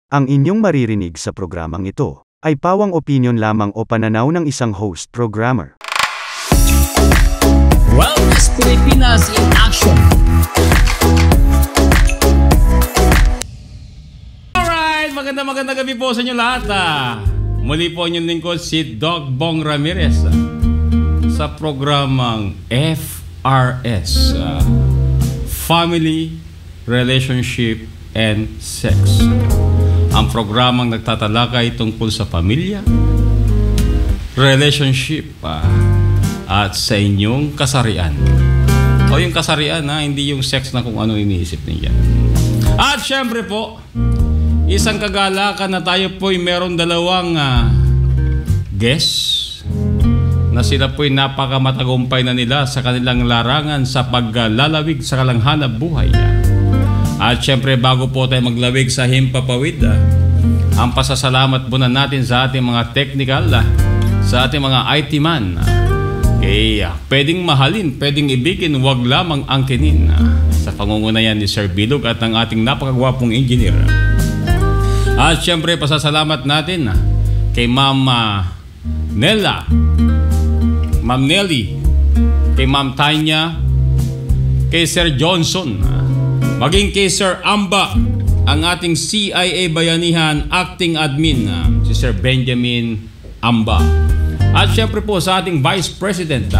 Ang inyong maririnig sa programang ito ay pawang opinyon lamang o pananaw ng isang host programmer. Wellness Pilipinas in action. Alright, magandang gabi po sa inyo lahat. Muli po inyong lingkod si Doc Bong Ramirez sa programang FRS, Family, Relationship, and Sex. Ang programang nagtatalakay tungkol sa pamilya, relationship, at sa inyong kasarian. O yung kasarian, hindi yung sex na kung ano iniisip niya. At syempre po, isang kagalakan na tayo po'y meron dalawang guests na sila po'y napakamatagumpay na nila sa kanilang larangan sa paglalawig sa kalanghanap buhay. At syempre, bago po tayo maglawig sa himpapawid, ang pasasalamat muna natin sa ating mga technical, sa ating mga IT man. Pwedeng mahalin, pwedeng ibigin, wag lamang angkinin. Sa pangungunayan ni Sir Bilog at ng ating napakagwapong engineer. At syempre, pasasalamat natin kay Ma'am Nella, Ma'am Nelly, kay Ma'am Tanya, kay Sir Johnson, maging kay Sir Amba, ang ating CIA Bayanihan Acting Admin, si Sir Benjamin Amba. At syempre po sa ating Vice President,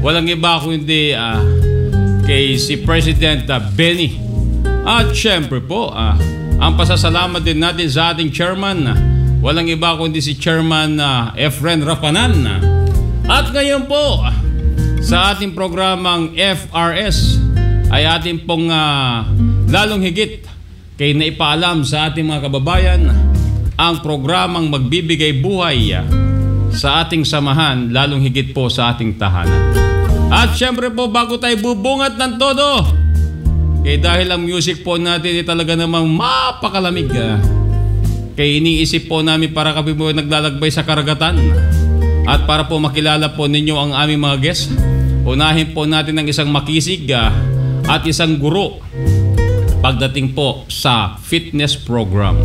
walang iba kundi kay si President Benny. At syempre po, ang pasasalamat din natin sa ating Chairman, walang iba kundi si Chairman Efren Rapanan. At ngayon po, sa ating programang FRS, ay ating pong lalong higit kay naipaalam sa ating mga kababayan ang programang magbibigay buhay sa ating samahan, lalong higit po sa ating tahanan. At syempre po, bago tayo bubungat ng todo, dahil ang music po natin ay talaga namang mapakalamig, iniisip po namin para kami po naglalakbay sa karagatan at para po makilala po ninyo ang aming mga guests. Unahin po natin ng isang makisig at isang guro pagdating po sa fitness program.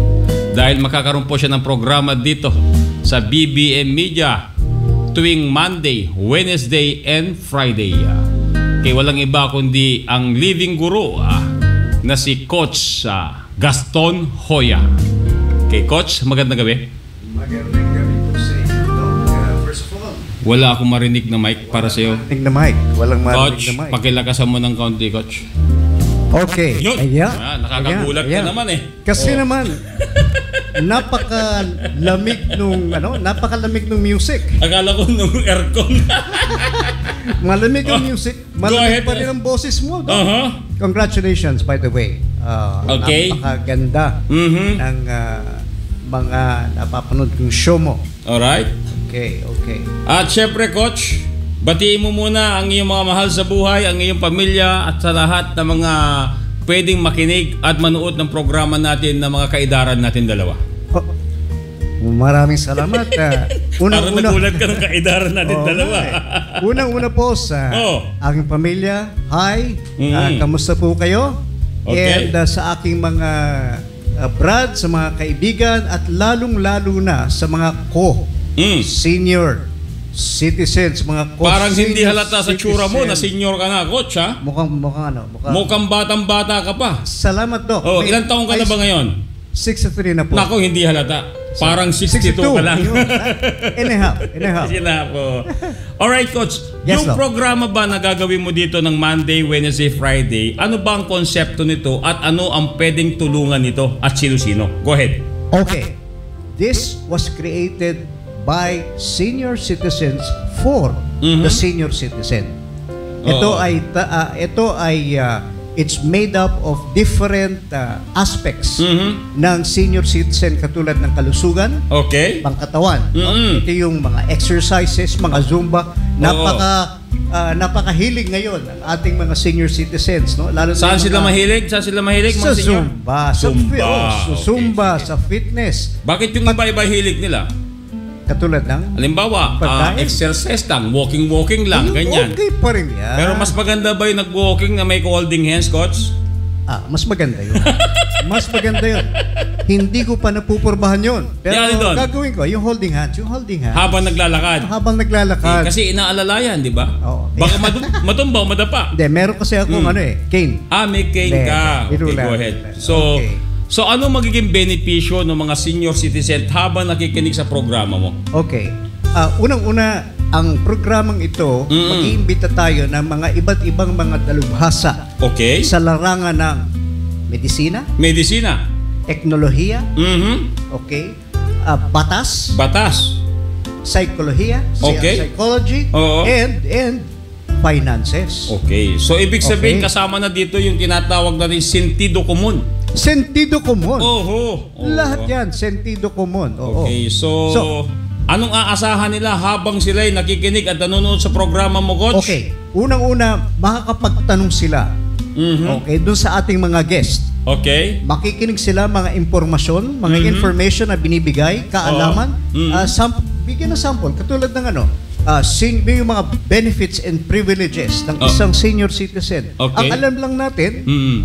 Dahil makakaroon po siya ng programa dito sa BBM Media tuwing Monday, Wednesday, and Friday. Walang iba kundi ang living guru na si Coach Gaston Hoya. Coach, magandang gabi. Magandang gabi po sa inyo, Doc. First of all, wala akong marinig na mic para sa iyo. marinig na mic. Walang marinig Coach, na mic. pakilakasan mo ng kaunti, Coach. Okay. Yun. Ayan. Nakakagulat ka naman Kasi naman, napakalamig nung music. Akala ko nung aircon. Malamig ang music. Malamig pa rin ang boses mo. Congratulations, by the way. Okay. Napakaganda ng mga napapanood kong show mo. Alright. Okay. At syempre, Coach, batiin mo muna ang iyong mga mahal sa buhay, ang iyong pamilya at sa lahat ng mga pwedeng makinig at manood ng programa natin ng mga kaidaran natin dalawa. Maraming salamat. Parang nagulat ka ng kaidaran natin dalawa. Unang-una po sa aking pamilya, hi, kamusta po kayo? Okay. And sa aking mga brad, sa mga kaibigan at lalong-lalo na sa mga senior citizens, mga parang hindi halata sa tsura mo na senior ka na, Coach, ha? Mukhang batang-bata ka pa. Salamat, Doc. Ilang taong ka na ba ngayon? 63 na po. Nako, hindi halata. Parang 62 ka lang. Anyhow. Sila po. Alright, Coach. Yes, yung Doc. programa ba na gagawin mo dito ng Monday, Wednesday, Friday, ano ba ang konsepto nito at ano ang pwedeng tulungan nito at sino-sino? Go ahead. Okay. This was created by senior citizens for the senior citizen. Ito ay it's made up of different aspects ng senior citizen, katulad ng kalusugan, pangkatawan. Ito yung mga exercises, mga Zumba. Napakahilig ngayon ang ating mga senior citizens, no? Lalo Saan sila mahilig? Saan sila mahilig, mga sa senior? Zumba, sa fitness. Bakit yung iba-iba hilig nila? Katulad ng Halimbawa, exercise lang, walking lang, ganyan. Okay pa rin yan. Pero mas maganda ba yung nag-walking na may holding hands, Coach? Mas maganda yun. Mas maganda yun. Hindi ko pa napupurbahan yun. Pero Yan, doon. gagawin ko, yung holding hands. Habang naglalakad. Habang naglalakad. Kasi inaalalayan, di ba? Oo. Baka matumba o madapa. Hindi, meron kasi akong cane. May cane Hindi, ka. biro Okay, lang. go ahead. Okay. So ano magiging benepisyo ng mga senior citizen habang nakikinig sa programa mo? Okay. Unang-una, ang programang ito, mag-iimbita tayo ng mga iba't ibang mga dalubhasa Okay. sa larangan ng medisina, Medisina. teknolohiya, Mhm. okay, batas, Batas. psycholohiya, Okay. psychology, Oo. and finances. Okay. So ibig sabihin Okay. kasama na dito yung tinatawag natin sentido común. Sentido común. Oho. Lahat yan, sentido común. Oo. Okay. So anong aasahan nila habang sila'y nakikinig at nanonood sa programa mo, Coach? Okay. Unang-una, makakapagtanong sila. Mhm. Okay, doon sa ating mga guest. Okay. Makikinig sila mga impormasyon, mga information na binibigay, kaalaman. Bigyan ng sample, katulad ng yung mga benefits and privileges ng isang senior citizen. Okay. Ang alam lang natin, Mhm.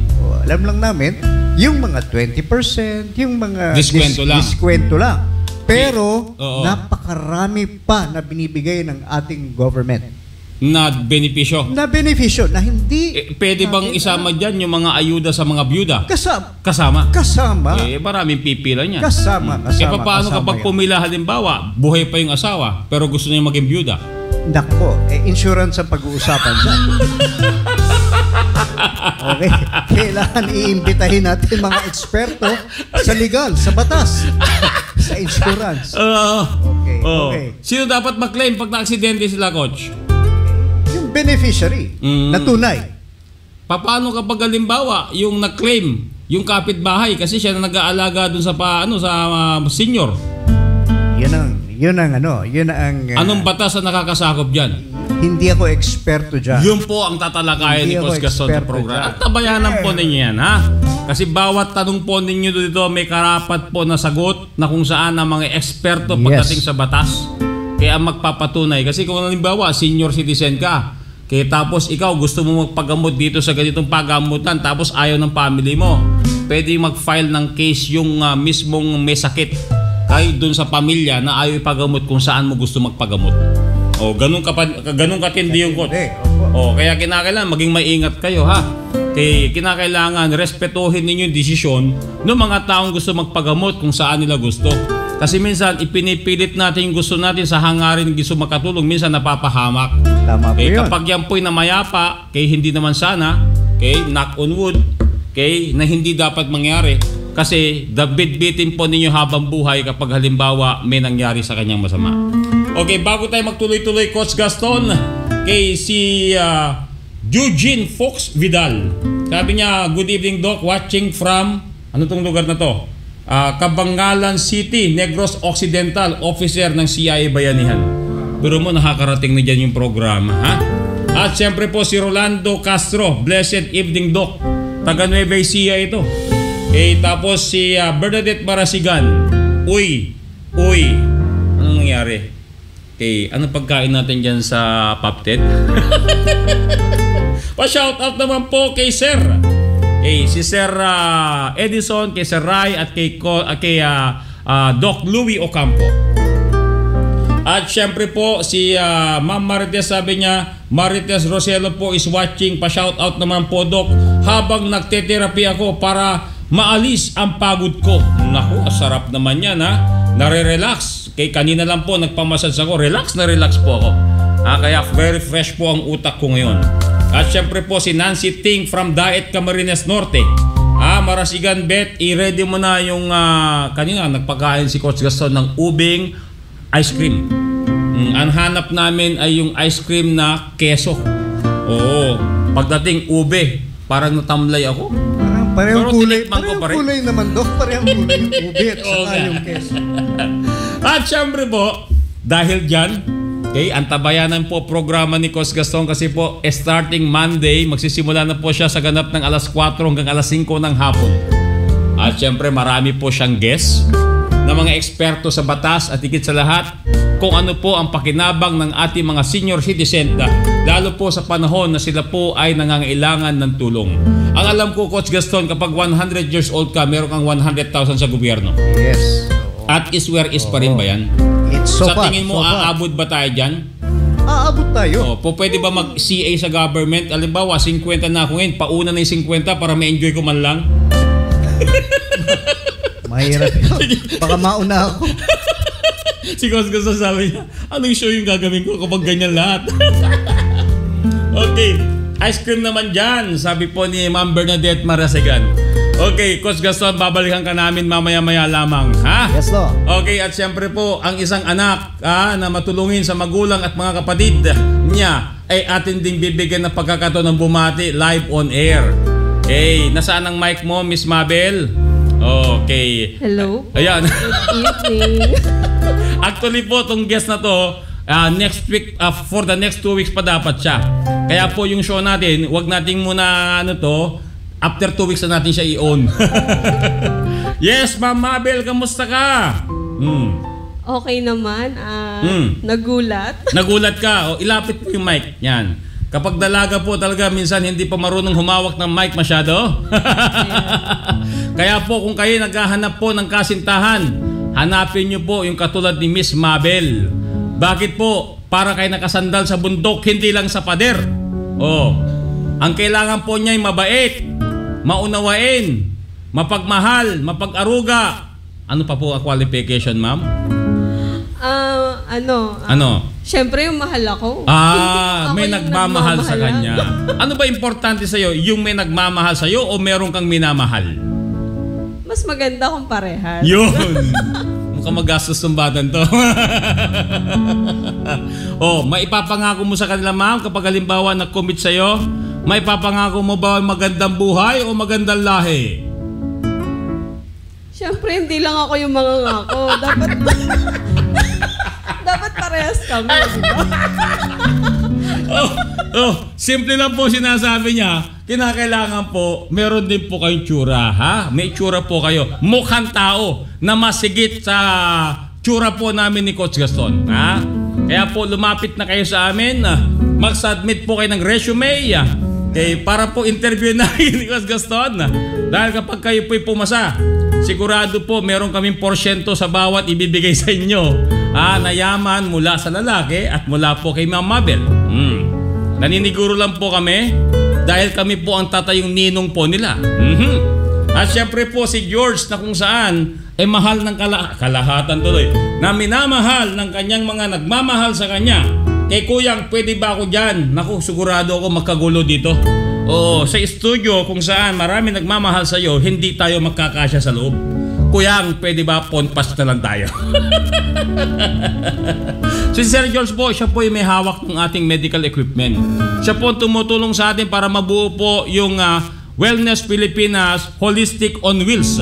alam lang namin, yung mga 20%, yung mga diskwento lang. Pero, Oo. napakarami pa na binibigay ng ating government. Na benepisyo. Na benepisyo na hindi Pwede bang isama dyan yung mga ayuda sa mga byuda? kasama. Kasama? Maraming pipila niya. Kasama. Paano kapag yan. pumila halimbawa, buhay pa yung asawa, pero gusto niya maging byuda? Nako, insurance ang pag-uusapan dyan. Okay. Kailangan iimbitahin natin mga eksperto sa legal, sa batas, sa insurance. Okay. Sino dapat mag-claim pag na-aksidente sila, Coach? Yung beneficiary na tunay. Paano kapag halimbawa yung na-claim yung kapitbahay kasi siya na nag-aalaga dun sa senior? Yun ang Anong batas na nakakasakop diyan? Hindi ako eksperto diyan. Yun po ang tatalakayan ni Hindi ako Coach Gaston sa eksperto program. dyan. At tabayanan po ninyo yan, ha? Kasi bawat tanong po ninyo dito may karapat po na sagot na kung saan ang mga eksperto pagdating sa batas. Kaya magpapatunay. Kasi kung halimbawa, senior citizen ka, kaya tapos ikaw gusto mo magpagamot dito sa ganitong pagamutan tapos ayaw ng family mo, pwede mag-file ng case yung mismong may sakit kahit dun sa pamilya na ayaw ipagamot kung saan mo gusto magpagamot. Ganun katindi yung Coach. Kaya kinakailangan maging maingat kayo, ha? Kaya kinakailangan respetuhin ninyo yung desisyon ng mga taong gusto magpagamot kung saan nila gusto. Kasi minsan ipinipilit natin yung gusto natin sa hangarin ng gusto makatulong, minsan napapahamak. Tama po yun. Kapag yan po'y namayapa, hindi naman sana, knock on wood, na hindi dapat mangyari. Kasi bit-bitin po ninyo habang buhay kapag halimbawa may nangyari sa kanyang masama. Okay, bago tayo magtuloy-tuloy, Coach Gaston, si Eugene Fox Vidal. Sabi niya, good evening Doc, watching from, ano tong lugar na to? Cabangalan City, Negros Occidental, officer ng CIA Bayanihan. Pero mo nakakarating na dyan yung programa, ha? At siyempre po si Rolando Castro, blessed evening Doc, taga Nueva Ecija ito. Tapos si Bernadette Marasigan, uy, anong nangyari? Ano pagkain natin dyan sa Papted? Pa-shoutout naman po kay Sir. Si Sir Edison, kay Sir Ray at kay Doc Louie Ocampo. At syempre po si Ma'am Marites, sabi niya, Marites Roselo po is watching. Pa-shoutout naman po Doc, habang nagte-therapy ako para maalis ang pagod ko. Naku, sarap naman yan, ha? Nare-relax. Kanina lang po nagpamassage ako, relax po ako. Kaya very fresh po ang utak ko ngayon. At syempre po si Nancy Ting from Daet Camarines Norte. Marasigan Bet, i-ready mo na yung kanina nagpakain si Coach Gaston ng ubing ice cream. Ang hanap namin ay yung ice cream na keso. Pagdating ube, parang natamlay ako. Parehong kulay naman, Doc. Parehong kulay yung ube at saka yung keso. At syempre po, dahil dyan, ang tabayanan po programa ni Coach Gaston kasi po starting Monday, magsisimula na po siya sa ganap ng alas 4 hanggang alas 5 ng hapon. At syempre marami po siyang guests na mga eksperto sa batas at higit sa lahat kung ano po ang pakinabang ng ating mga senior citizen, lalo lalo po sa panahon na sila po ay nangangailangan ng tulong. Ang alam ko, Coach Gaston, kapag 100 years old ka, meron kang 100,000 sa gobyerno. Yes. At is where is pa rin ba yan? It's so Sa far, tingin mo, so far. aabot ba tayo dyan? Aabot tayo. Pwede ba mag-CA sa government? Halimbawa, 50 na ako ngayon, pauna na yung 50 para ma-enjoy ko man lang. Mahirap yun. Baka mauna ako. Si Coach Gaston sabi niya, anong show yung gagawin ko kapag ganyan lahat? Okay, ice cream naman dyan, sabi po ni Ma'am Bernadette Marasegan. Okay, Coach Gaston, babalikan ka namin mamaya-maya lamang, ha? Yes, no. Okay, at siyempre po, ang isang anak na matulungin sa magulang at mga kapatid niya ay atin ding bibigyan ng pagkakataon ng bumati live on air. Okay, nasaan ang mic mo, Miss Mabel? Okay. Hello. Ayan. Good evening. Actually po, itong guest na to, next week, for the next 2 weeks pa dapat siya. Kaya po yung show natin, wag nating muna after 2 weeks na natin siya i-own. Yes, Ma'am Mabel, kamusta ka? Okay naman. Nagulat. Nagulat ka. Ilapit mo yung mic. Yan. Kapag dalaga po talaga, minsan hindi pa marunong humawak ng mic masyado. Kaya po kung kayo naghahanap po ng kasintahan, hanapin nyo po yung katulad ni Miss Mabel. Bakit po? Para kayo nakasandal sa bundok, hindi lang sa pader. Ang kailangan po niya ay mabait, maunawain, mapagmahal, mapag-aruga. Ano pa po ang qualification, ma'am? Siyempre yung mahal ako. May nagmamahal sa kanya. Ano ba importante sa'yo? Yung may nagmamahal sa'yo o meron kang minamahal? Mas maganda kung parehas. Yun! Mukhang magastos ng batan to. Maipapangako mo sa kanila, ma'am, kapag halimbawa nag-commit sa'yo, maipapangako mo ba magandang buhay o magandang lahi? Siyempre, hindi lang ako yung mga ngako. Dapat parehas kami. Simple lang po sinasabi niya. Kinakailangan po, meron din po kayong tsura, ha? May tsura po kayo. Mukhang tao na masigit sa tsura po namin ni Coach Gaston, ha? Kaya po, lumapit na kayo sa amin. Mag-submit po kayo ng resume. Para po interview namin ni Coach Gaston. Dahil kapag kayo po'y pumasa, sigurado po meron kaming porsyento sa bawat ibibigay sa inyo. Na yaman mula sa lalaki at mula po kay Ma'am Mabel. Naniniguro lang po kami dahil kami po ang tatayong ninong po nila. At syempre po si George na kung saan mahal ng kalahatan tuloy na minamahal ng kanyang mga nagmamahal sa kanya. Kay Kuyang, pwede ba ako dyan? Naku, sigurado ako magkagulo dito. Sa studio kung saan marami nagmamahal sa iyo, hindi tayo magkakasya sa loob. Kuyang, pwede ba ponpas na lang tayo? Si Sir George po, siya po yung may hawak ng ating medical equipment. Siya po tumutulong sa atin para mabuo po yung Wellness Pilipinas Holistic on Wheels.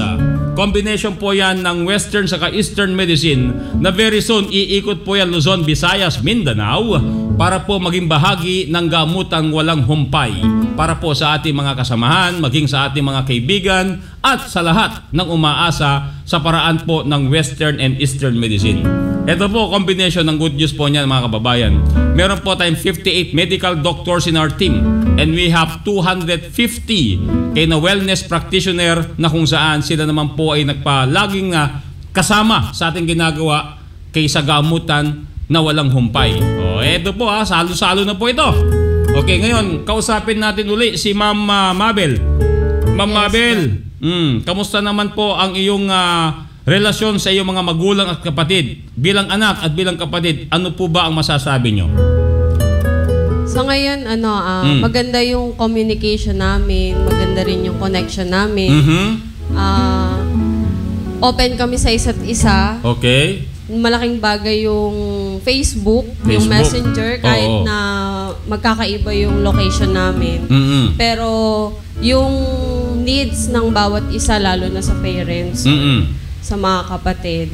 Combination po yan ng Western saka Eastern Medicine na very soon iikot po yan Luzon, Visayas, Mindanao para po maging bahagi ng gamutang walang humpay para po sa ating mga kasamahan, maging sa ating mga kaibigan at sa lahat ng umaasa sa paraan po ng Western and Eastern Medicine. Ito po, combination ng good news po niyan mga kababayan. Meron po tayong 58 medical doctors in our team and we have 250 na wellness practitioner na kung saan sila naman po ay nagpalaging kasama sa ating ginagawa kaysa gamutan na walang humpay. Ito po salo-salo na po ito. Okay, ngayon, kausapin natin uli si Ma'am Mabel. Ma'am Mabel, kamusta naman po ang iyong relasyon sa iyong mga magulang at kapatid? Bilang anak at bilang kapatid, ano po ba ang masasabi nyo? So ngayon, maganda yung communication namin, maganda rin yung connection namin. Open kami sa isa't isa. Okay. Malaking bagay yung Facebook, yung Messenger, kahit na magkakaiba yung location namin. Pero yung needs ng bawat isa, lalo na sa parents, sa mga kapatid,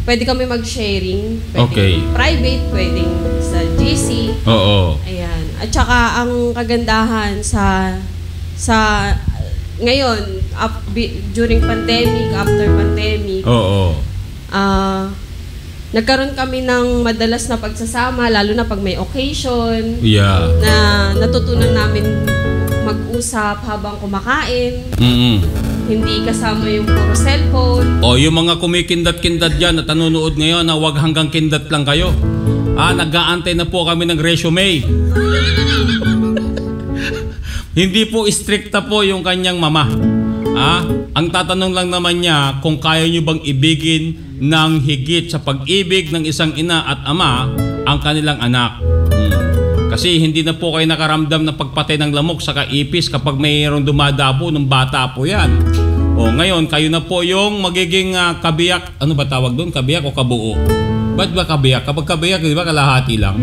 pwede kami mag-sharing. Pwede private, pwedeng sa GC. Ayan. At saka ang kagandahan sa ngayon, during pandemic, after pandemic, nagkaroon kami ng madalas na pagsasama, lalo na pag may occasion. Yeah. Na natutunan namin mag-usap habang kumakain. Hindi kasama yung puro cellphone. O, yung mga kumikindat-kindat dyan at nanonood ngayon na wag hanggang kindat lang kayo. Nag-aantay na po kami ng resume. Hindi po stricta po yung kanyang mama. Ang tatanong lang naman niya kung kaya niyo bang ibigin ng higit sa pag-ibig ng isang ina at ama ang kanilang anak. Kasi hindi na po kayo nakaramdam ng pagpatay ng lamok sa kaipis kapag mayroong dumadapo ng bata po yan. O ngayon, kayo na po yung magiging kabiyak. Ano ba tawag doon? Kabiyak o kabuo? Ba't ba kabiyak? Kapag kabiyak, di ba kalahati lang?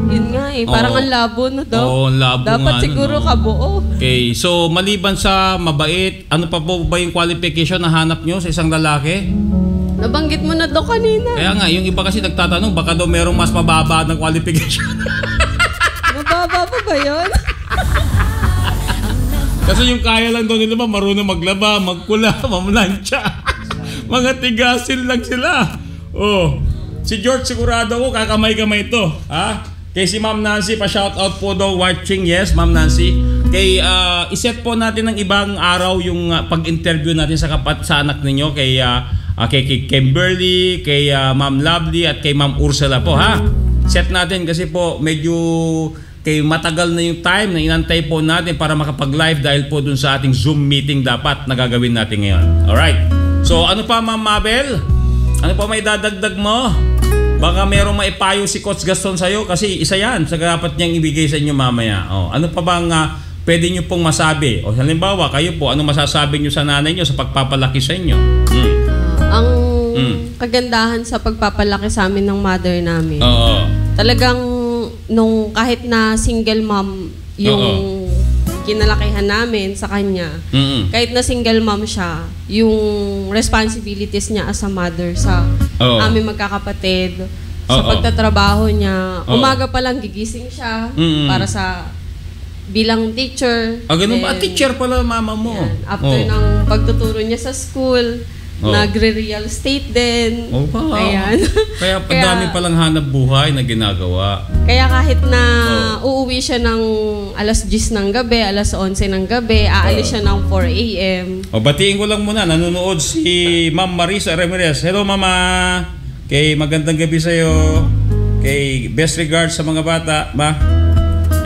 Yun nga parang ang labo na daw. Oo, labo dapat nga. Siguro kabuo. Okay, so maliban sa mabait, ano pa po ba yung qualification na hanap nyo sa isang lalaki? Nabanggit mo na daw kanina. Kaya nga, yung iba kasi nagtatanong, baka daw merong mas mababa ng qualification. Mababa pa ba yun? Kasi yung kaya lang daw nila marunong maglaba, magkula, mamlansya. Mga tigasin lang sila. Si George sigurado ko kakamay-kamay ito. Kay si Ma'am Nancy, pa-shoutout po daw watching. Yes, Ma'am Nancy. Kay iset po natin ng ibang araw yung pag-interview natin sa anak ninyo kay Kimberly, kay Ma'am Lovely at kay Ma'am Ursula po, ha. Set natin kasi po medyo kay matagal na yung time na inantay po natin para makapag-live dahil po dun sa ating Zoom meeting dapat na gagawin natin ngayon. Alright. So ano pa, Ma'am Mabel? Ano pa may dadagdag mo? Baka merong maipayo si Coach Gaston sa'yo kasi isa yan sa dapat niyang ibigay sa inyo mamaya. Ano pa bang pwede nyo pong masabi? O halimbawa, kayo po, ano masasabi nyo sa nanay nyo sa pagpapalaki sa inyo? Ang kagandahan sa pagpapalaki sa amin ng mother namin, talagang nung kahit na single mom yung kinalakihan namin sa kanya, kahit na single mom siya, yung responsibilities niya as a mother sa aming magkakapatid, sa pagtatrabaho niya, umaga pa lang gigising siya para sa bilang teacher. Ganun ba? Teacher pala mama mo. Yan. After ng pagtuturo niya sa school, nagre-real estate din. Ayan. Kaya dami palang hanap buhay na ginagawa. Kaya kahit na uuwi siya ng alas 10 ng gabi, alas 11 ng gabi, aalis siya ng 4 a.m. Batiin ko lang muna, nanonood si Ma'am Marisa Ramirez. Hello, Mama. Kay magandang gabi sa'yo. Kay best regards sa mga bata, ma.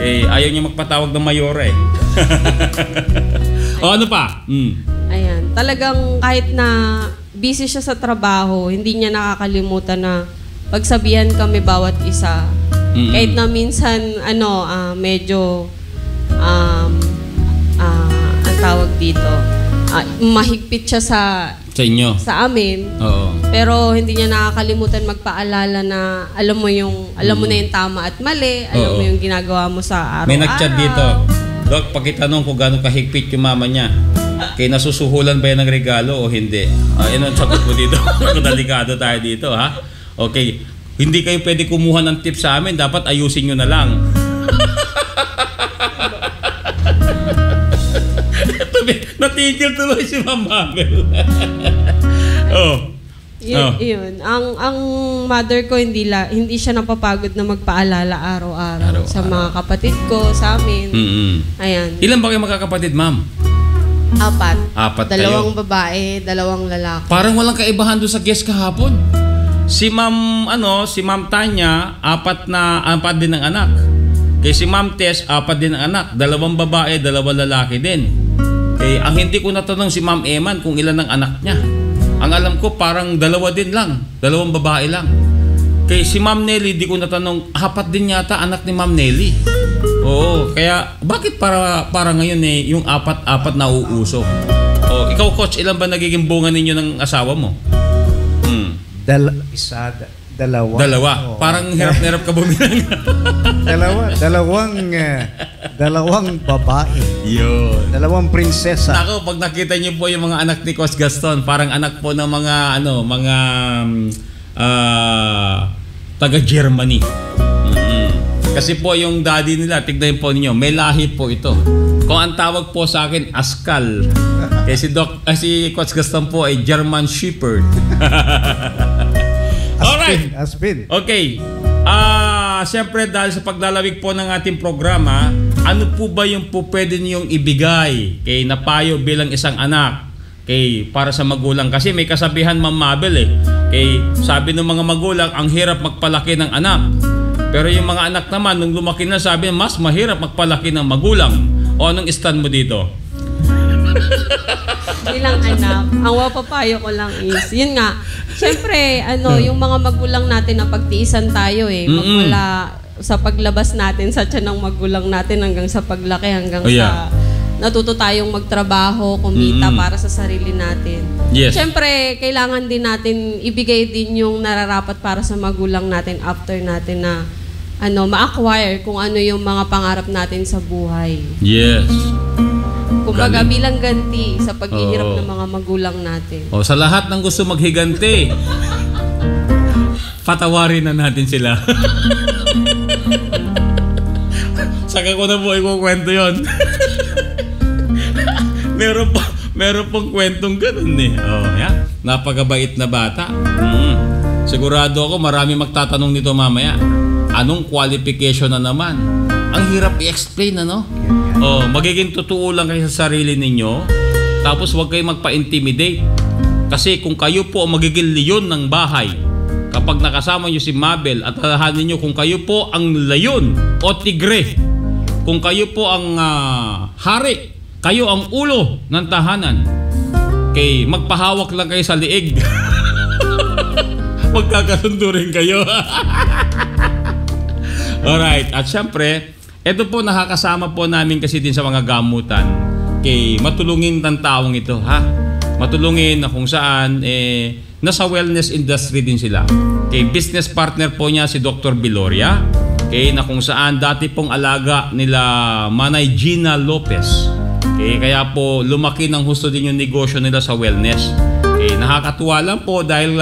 Kay ayaw niya magpatawag ng mayor eh. Ano pa? Ayan. Talagang kahit na busy siya sa trabaho, hindi niya nakakalimutan na pagsabihan kami bawat isa. Kahit na minsan, medyo, ang tawag dito, mahigpit siya sa inyo. Sa amin. Pero hindi niya nakakalimutan magpaalala na alam mo na yung tama at mali, alam mo yung ginagawa mo sa araw-araw. May nag-chat dito. Doc, pakitanong kung gaano kahigpit yung mama niya. Kaya nasusuhulan ba yan ng regalo o hindi? Yan ang sagot mo dito. Delikado tayo dito, ha? Okay. Hindi kayo pwede kumuha ng tips sa amin. Dapat ayusin nyo na lang. Natigil tuloy si Ma'am Mabel. Yun. Ang mother ko hindi siya napapagod na magpaalala araw-araw sa mga kapatid ko, sa amin. Ayan. Ilan ba kayo magkakapatid, Ma'am? 4. 4 2 kayo. babae, 2 lalaki. Parang walang kaibahan doon sa guest kahapon. Si Ma'am Tanya, 4 din ang anak. Kay si Ma'am Tess, 4 din ang anak. 2 babae, 2 lalaki din. Ang hindi ko natanong si Ma'am Eman kung ilan ang anak niya. Ang alam ko parang 2 din lang. 2 babae lang. Kay si Ma'am Nelly, di ko natanong, 4 din yata anak ni Ma'am Nelly. Oo, kaya bakit para ngayon yung 4 na uusok? Ikaw, Coach, ilan ba nagiging bunga ninyo ng asawa mo? Dalawa. Parang hirap-hirap ka bumilang. Dalawang babae. Yun. 2 prinsesa. Ako, pag nakita niyo po yung mga anak ni Coach Gaston, parang anak po ng mga taga-Germany. Kasi po yung daddy nila, tignan po ninyo, may lahi po ito. Kung ang tawag po sa akin, Askal. Kasi si Coach Gaston po ay German Shepherd. Alright! Alright. Aspin. Okay. Siyempre dahil sa paglalawig po ng ating programa, ano po ba yung po pwede niyong ibigay kay napayo bilang isang anak? Kay para sa magulang kasi may kasabihan Ma'am Mabel kay sabi ng mga magulang ang hirap magpalaki ng anak. Pero yung mga anak naman nung lumaki na sabi mas mahirap magpalaki ng magulang. O anong stand mo dito? Bilang anak, ang wapapayo ko lang is, yun nga, syempre, yung mga magulang natin na pagtiisan tayo magmula sa paglabas natin sa tiyan ng magulang natin hanggang sa paglaki, hanggang sa natuto tayong magtrabaho, kumita para sa sarili natin. Yes. Syempre, kailangan din natin ibigay din yung nararapat para sa magulang natin after natin na ma-acquire kung ano yung mga pangarap natin sa buhay. Yes. Kumbaga bilang ganti sa paghihirap ng mga magulang natin. Sa lahat ng gusto maghiganti, patawarin na natin sila. Saka ko na po ikukwento yun. Meron pong kwentong ganun Napakabait na bata. Sigurado ako marami magtatanong nito mamaya. Anong qualification na naman? Ang hirap i-explain, magiging totoo lang kayo sa sarili ninyo. Tapos huwag kayo magpa-intimidate. Kasi kung kayo po ang magiging leon ng bahay, kapag nakasama nyo si Mabel at alahanin nyo kung kayo po ang leon o tigre, kung kayo po ang hari, kayo ang ulo ng tahanan, kay magpahawak lang kayo sa liig. Magkakasundo rin kayo. Alright, at syempre, ito po nakakasama po namin kasi din sa mga gamutan. Kay matulungin ng taong ito, matulungin na kung saan nasa wellness industry din sila. Kay business partner po niya si Dr. Biloria, kay na kung saan dati pong alaga nila Manay Gina Lopez. Kaya po lumaki ng husto din yung negosyo nila sa wellness. Nakakatuwa lang po dahil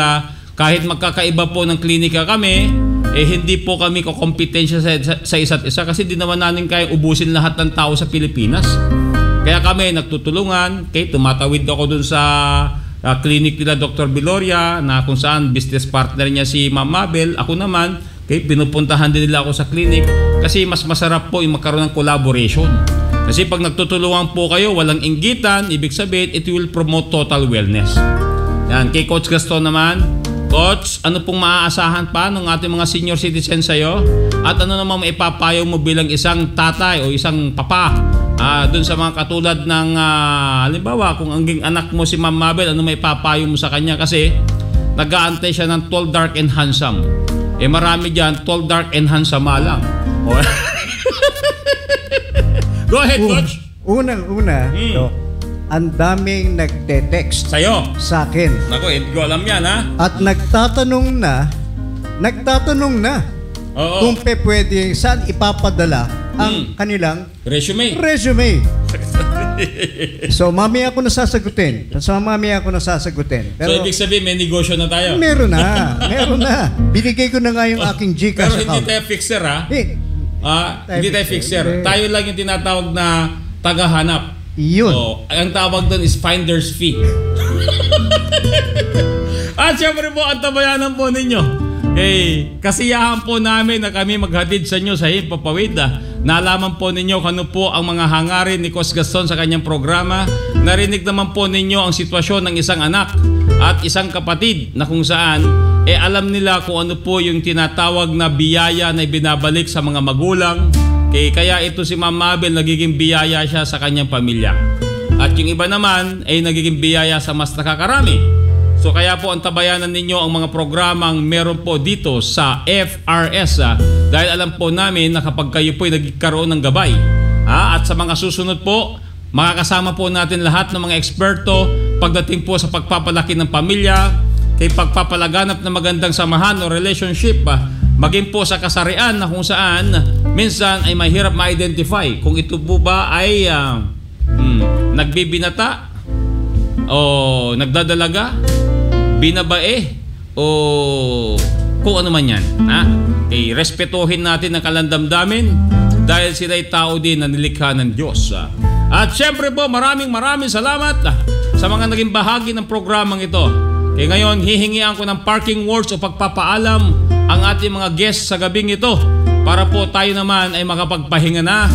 kahit magkakaiba po ng klinika kami, hindi po kami kukompetensya sa isa't isa kasi di naman namin kaya ubusin lahat ng tao sa Pilipinas. Kaya kami nagtutulungan. Tumatawid ako dun sa clinic nila Dr. Biloria na kung saan business partner niya si Ma'am Mabel. Ako naman, pinupuntahan din nila ako sa clinic kasi mas masarap po yung magkaroon ng collaboration. Kasi pag nagtutulungan po kayo, walang inggitan, ibig sabihin, it will promote total wellness. Yan, kay Coach Gaston naman. Coach, ano pong maaasahan pa ng ating mga senior citizen sa'yo? At ano naman maipapayo mo bilang isang tatay o isang papa dun sa mga katulad ng, halimbawa, kung ang anak mo si Ma'am Mabel, ano maipapayo mo sa kanya? Kasi nag-aantay siya ng tall, dark, and handsome. Marami dyan, tall, dark, and handsome lang. Go ahead, Coach. Unang-una, ang daming nagte-text sa'yo sa akin. Naku, hindi ko alam yan, At nagtatanong na kung pwede saan ipapadala ang kanilang resume. So, mamaya ako nasasagutin. Pero, so, ibig sabihin, may negosyo na tayo? Meron na. Binigay ko na nga yung aking GCash account. Pero hindi tayo fixer, hindi tayo fixer. Tayo lang yung tinatawag na tagahanap. Yun. Ang tawag doon is finder's fee. At syempre po, ang tabayanan po ninyo. Kasiyahan po namin na kami maghatid sa inyo sa Himpapawid. Nalaman po ninyo kung ano po ang mga hangarin ni Coach Gaston sa kanyang programa. Narinig naman po ninyo ang sitwasyon ng isang anak at isang kapatid na kung saan alam nila kung ano po yung tinatawag na biyaya na ibinabalik sa mga magulang. Kaya ito si Ma'am Mabel nagiging biyaya siya sa kanyang pamilya. At yung iba naman ay nagiging biyaya sa mas nakakarami. So kaya po ang tabayanan ninyo ang mga programang meron po dito sa FRS dahil alam po namin na kapag kayo po ay nagkaroon ng gabay at sa mga susunod po makakasama po natin lahat ng mga eksperto pagdating po sa pagpapalaki ng pamilya, kay pagpapalaganap ng magandang samahan o relationship, maging po sa kasarian na kung saan minsan ay mahirap ma-identify kung ito po ba ay nagbibinata o nagdadalaga, binabae o kung ano man yan. Respetuhin natin ang kalandamdamin dahil sila'y tao din na nilikha ng Diyos. At syempre po maraming salamat sa mga naging bahagi ng programang ito. Ngayon, hihingian ko ng parking words o pagpapaalam ang ating mga guests sa gabing ito para po tayo naman ay makapagpahinga na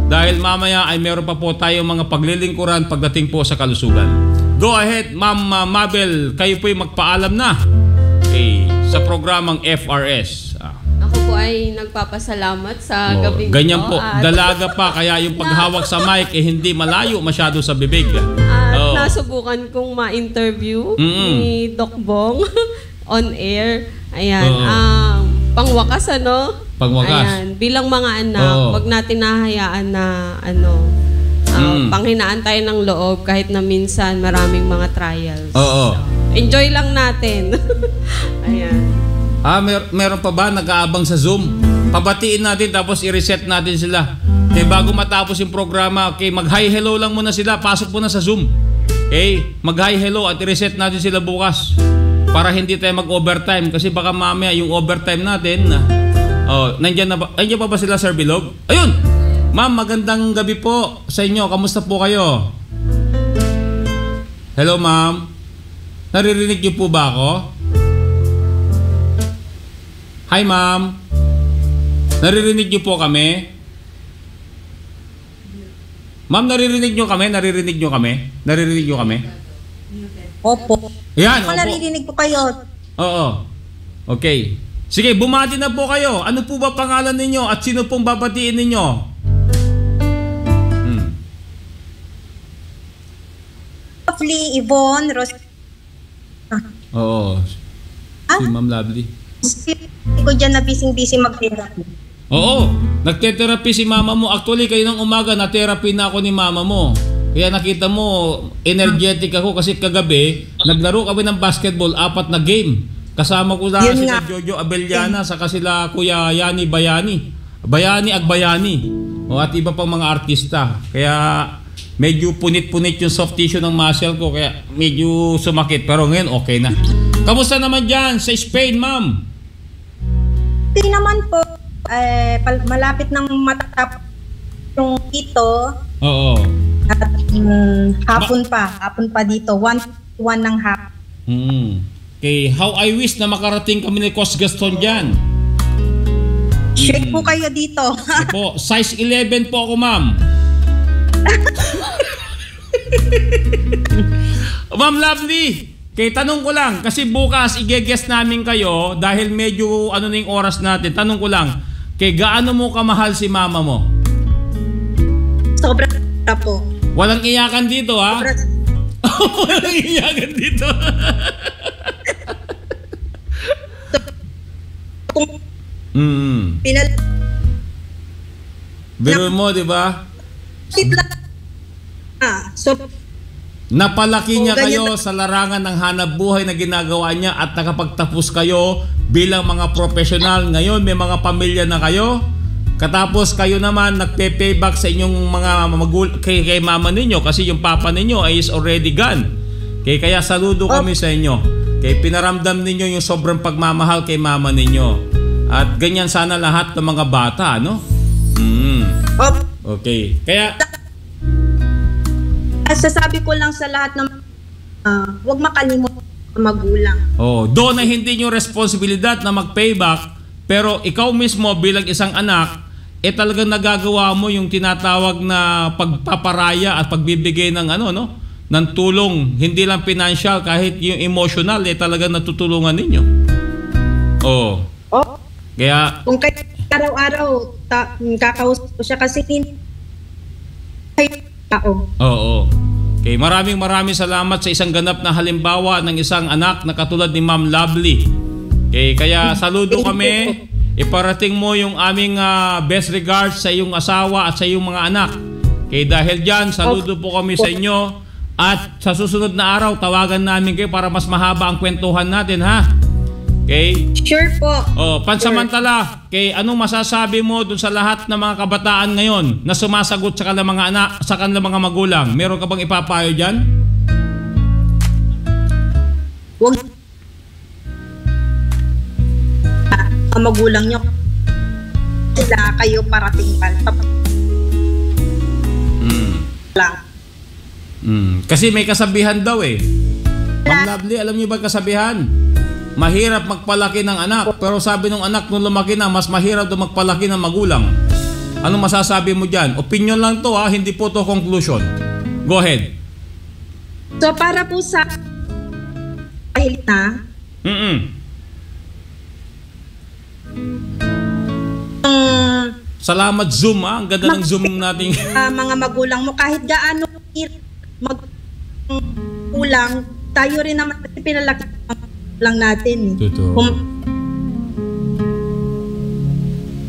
dahil mamaya ay meron pa po tayong mga paglilingkuran pagdating po sa kalusugan. Go ahead, Ma'am Mabel, kayo po'y magpaalam na sa programang FRS. Ako po ay nagpapasalamat sa gabing ito. Ganyan po, dalaga pa kaya yung paghawak sa mic hindi malayo masyado sa bibig. Nasubukan kong ma-interview ni Doc Bong on air. Ayan, pangwakas Pangwakas. Ayan, bilang mga anak, wag natin nahayaan na panghinaan tayo ng loob kahit na minsan maraming mga trials. Enjoy lang natin. Ayan. Meron pa ba nag-aabang sa Zoom? Pabatiin natin tapos i-reset natin sila. Bago matapos yung programa, mag-hi hello lang muna sila. Pasok muna sa Zoom. Mag-hi hello at i-reset natin sila bukas. Para hindi tayo mag-overtime. Kasi baka mamaya yung overtime natin, nandiyan pa ba sila, Sir Bilog? Ayun! Ma'am, magandang gabi po sa inyo. Kamusta po kayo? Hello, ma'am. Naririnig niyo po ba ako? Hi, ma'am. Naririnig niyo po kami? Ma'am, naririnig niyo kami? Naririnig niyo kami? Naririnig niyo kami? Opo. Yan, Ako naririnig po kayo. Oo. Okay. Sige, bumati na po kayo. Ano po ba pangalan ninyo at sino pong babatiin ninyo? Lovely, Yvonne, Rose. Oo. Si Ma'am Lovely. Ko dyan na busy mag-therapy. Oo. Nagte-therapy si mama mo. Actually, kayo ng umaga na-therapy na ako ni mama mo. Kaya nakita mo, energetic ako kasi kagabi, naglaro kami ng basketball, 4 na game. Kasama ko lang sila Jojo Abellana saka sila Kuya Yani Bayani. Bayani Agbayani. At iba pang mga artista. Kaya medyo punit-punit yung soft tissue ng muscle ko. Kaya medyo sumakit. Pero ngayon okay na. Kamusta naman dyan sa Spain, ma'am? Hindi naman po. Malapit nang matatapos yung ito. Oo. At hapon pa dito. 1 ng hapon. Okay, how I wish na makarating kami ni Cos Gaston dyan. Shake po kayo dito. Po, size 11 po ako, ma'am. Ma'am Lovely, tanong ko lang, kasi bukas i-guess namin kayo dahil medyo na yung oras natin. Tanong ko lang, gaano mo kamahal si mama mo? Sobra po. Walang iyakan dito, ha? Walang iyakan dito. Biro mo, di ba? Napalaki niya kayo sa larangan ng hanap buhay na ginagawa niya at nakapagtapos kayo bilang mga profesional. Ngayon may mga pamilya na kayo. Katapos kayo naman nagpe-payback sa inyong mga kay mama ninyo kasi yung papa ninyo is already gone. Kaya saludo kami sa inyo. Pinaramdam ninyo yung sobrang pagmamahal kay mama ninyo. At ganyan sana lahat ng mga bata, no? Okay. Kaya sasabi ko lang sa lahat ng huwag makalimot magulang. Doon ay hindi nyo responsibilidad na mag-payback, pero ikaw mismo bilang isang anak, talagang nagagawa mo yung tinatawag na pagpaparaya at pagbibigay ng ng tulong, hindi lang financial, kahit yung emotional talagang natutulungan ninyo. Kaya kung kayo araw-araw kakausap ko siya kasi tao. Okay, maraming salamat sa isang ganap na halimbawa ng isang anak na katulad ni Ma'am Lovely. Kaya saludo kami. Iparating mo yung aming best regards sa iyong asawa at sa iyong mga anak. Dahil dyan, saludo po kami sa inyo. At sa susunod na araw, tawagan namin kayo para mas mahaba ang kwentuhan natin, ha? Sure po. Pansamantala, anong masasabi mo dun sa lahat ng mga kabataan ngayon na sumasagot sa kanilang mga anak, sa kanilang mga magulang? Meron ka bang ipapayo dyan? Huwag magulang nyo sila kayo parating Kasi may kasabihan daw Ma'am Lovely, alam niyo ba kasabihan? Mahirap magpalaki ng anak, pero sabi ng anak nung lumaki na, mas mahirap daw magpalaki ng magulang. Anong masasabi mo dyan? Opinion lang to ha, hindi po to conclusion. Go ahead. So para po sa dahil na salamat Zoom ha, ang ganda ng Zoom natin. Mga magulang mo kahit gaano kulang, tayo rin naman pinalaki lang natin. Totoo.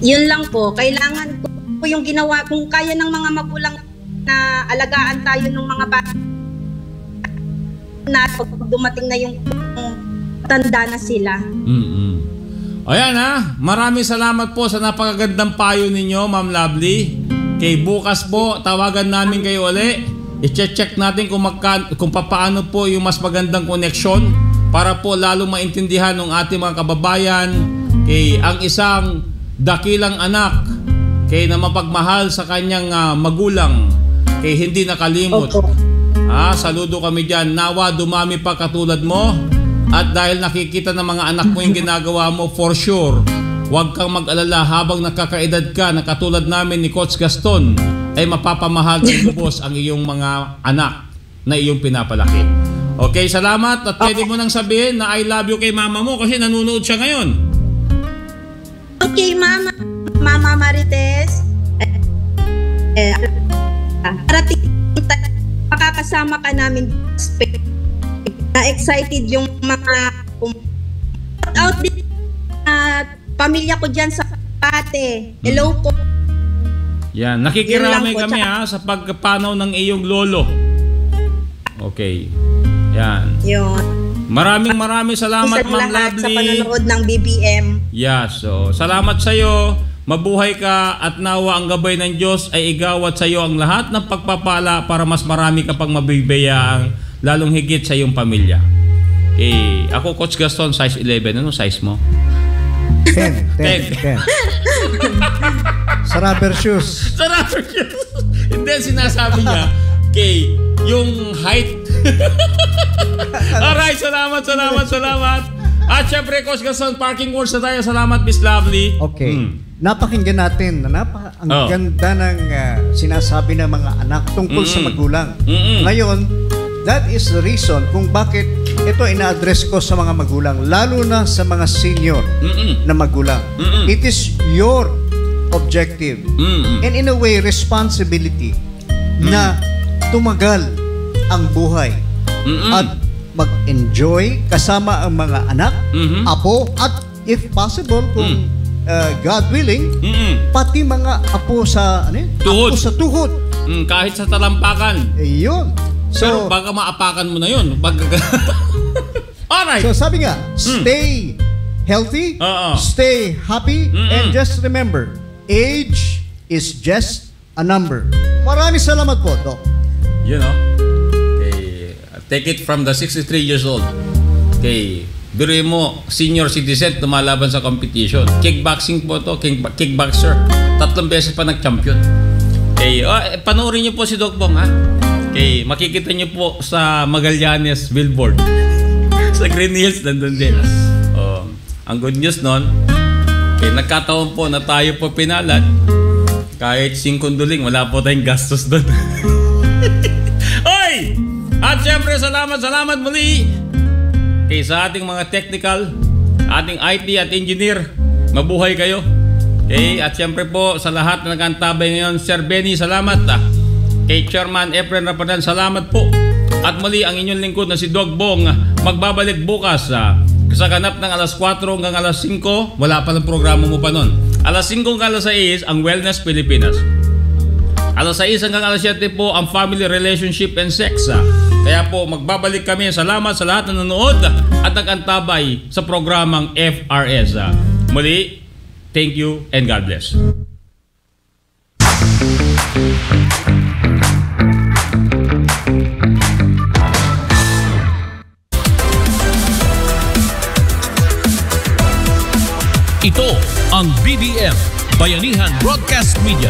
Yun lang po, kailangan po yung ginawa, kung kaya ng mga magulang na alagaan tayo ng mga bata na pag dumating na yung tanda na sila. Ayan ha, maraming salamat po sa napakagandang payo ninyo, Ma'am Lovely. Kay bukas po, tawagan namin kayo uli. I-check natin kung paano po yung mas magandang koneksyon para po lalong maintindihan ng ating mga kababayan kay ang isang dakilang anak kay na mapagmahal sa kanyang magulang kay hindi nakalimot. Saludo kami dyan. Nawa dumami pa katulad mo at dahil nakikita ng mga anak mo yung ginagawa mo, for sure huwag kang mag-alala habang nakakaedad ka na katulad namin ni Coach Gaston ay mapapamahal ng lubos ang iyong mga anak na iyong pinapalaki. Okay, salamat at pwede mo nang sabihin na I love you kay mama mo kasi nanonood siya ngayon. Okay, Mama Marites. Parating makakasama ka namin. Na-excited yung mga out din pamilya ko dyan sa Pate. Hello po. Yan, nakikiramay kami sa pagpanaw ng iyong lolo. Okay. Yan. Yun. Maraming salamat, Ma'am Lovely. Sa panonood ng BBM. Yes, so salamat sa iyo. Mabuhay ka at nawa ang gabay ng Diyos ay igawat sa iyo ang lahat ng pagpapala para mas marami ka pang mabibiyaang lalong higit sa iyong pamilya. Ako Coach Gaston, size 11. Ano size mo? 10. Sa rubber shoes. Sa rubber shoes. Hindi, sinasabi niya yung height. Alright, salamat. At syempre, Coach Gaston, parking words na tayo. Salamat, Miss Lovely. Okay. Napakinggan natin na ang ganda ng sinasabi ng mga anak tungkol sa magulang. Ngayon, that is the reason kung bakit ito ina-address ko sa mga magulang, lalo na sa mga senior na magulang. It is your objective and in a way responsibility na tumagal ang buhay at mag-enjoy kasama ang mga anak, apo, at if possible kung God willing, pati mga apo sa tuhod. Apo sa tuhod. Kahit sa talampakan. Yun. So, baka maapakan mo na yun. Alright. So sabi nga, stay healthy, stay happy, and just remember, age is just a number. Maraming salamat po, Doc. You know, take it from the 63 years old. Biruin mo, senior citizen, lumalaban sa competition. Kickboxing po to, kickboxer. 3 beses pa nag-champion. Panoorin niyo po si Doc Bong, ha? Makikita niyo po sa Magallanes billboard. Sa Green Hills, nandun din. Ang good news nun, nagkataon po na tayo po pinalad. Kahit 5 duling, wala po tayong gastos doon. Oy! At syempre, salamat muli sa ating mga technical, ating IT at engineer. Mabuhay kayo. At syempre po sa lahat na nag-antabay ngayon, Sir Benny, salamat. Kay Chairman Efren Rapadan, salamat po. At muli ang inyong lingkod na si Doc Bong magbabalik bukas sa ganap ng alas 4 hanggang alas 5. Wala pa ng programa mo pa nun. Alas 5 hanggang alas 6 ang Wellness Pilipinas. Alas 6 hanggang alas 7 po ang Family Relationship and Sex. Kaya po magbabalik kami. Salamat sa lahat na nanonood at nag-antabay sa programang FRS. Muli, thank you and God bless. Ito ang BBM, Bayanihan Broadcast Media.